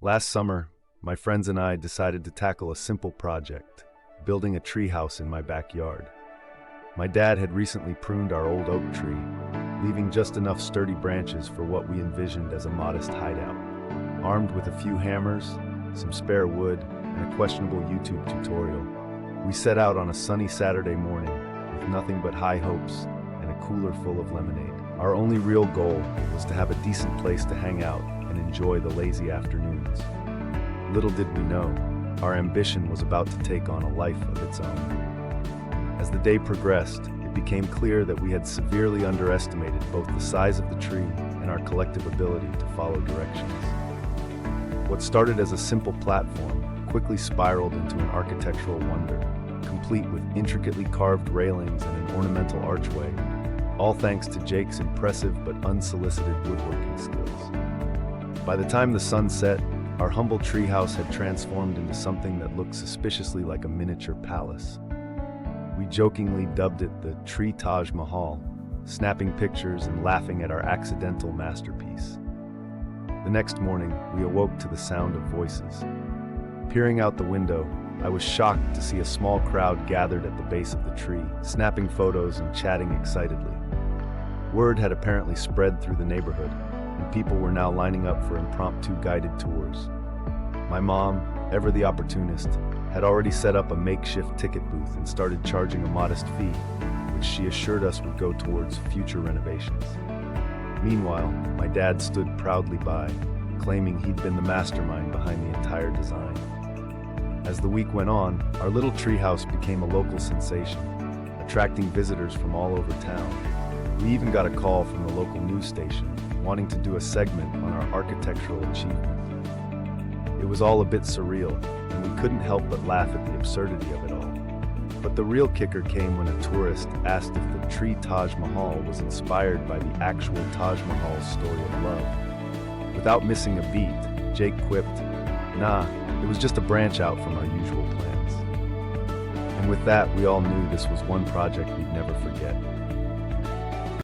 Last summer, my friends and I decided to tackle a simple project, building a treehouse in my backyard. My dad had recently pruned our old oak tree, leaving just enough sturdy branches for what we envisioned as a modest hideout. Armed with a few hammers, some spare wood, and a questionable YouTube tutorial, we set out on a sunny Saturday morning with nothing but high hopes and a cooler full of lemonade. Our only real goal was to have a decent place to hang out and enjoy the lazy afternoons. Little did we know, our ambition was about to take on a life of its own. As the day progressed, it became clear that we had severely underestimated both the size of the tree and our collective ability to follow directions. What started as a simple platform quickly spiraled into an architectural wonder, complete with intricately carved railings and an ornamental archway, all thanks to Jake's impressive but unsolicited woodworking skills. By the time the sun set, our humble treehouse had transformed into something that looked suspiciously like a miniature palace. We jokingly dubbed it the Tree-Taj Mahal, snapping pictures and laughing at our accidental masterpiece. The next morning, we awoke to the sound of voices. Peering out the window, I was shocked to see a small crowd gathered at the base of the tree, snapping photos and chatting excitedly. Word had apparently spread through the neighborhood, and people were now lining up for impromptu guided tours. My mom, ever the opportunist, had already set up a makeshift ticket booth and started charging a modest fee, which she assured us would go towards future renovations. Meanwhile, my dad stood proudly by, claiming he'd been the mastermind behind the entire design. As the week went on, our little treehouse became a local sensation, attracting visitors from all over town. We even got a call from the local news station, wanting to do a segment on our architectural achievement. It was all a bit surreal, and we couldn't help but laugh at the absurdity of it all. But the real kicker came when a tourist asked if the Tree-Taj Mahal was inspired by the actual Taj Mahal's story of love. Without missing a beat, Jake quipped, "Nah, it was just a branch out from our usual plans." And with that, we all knew this was one project we'd never forget.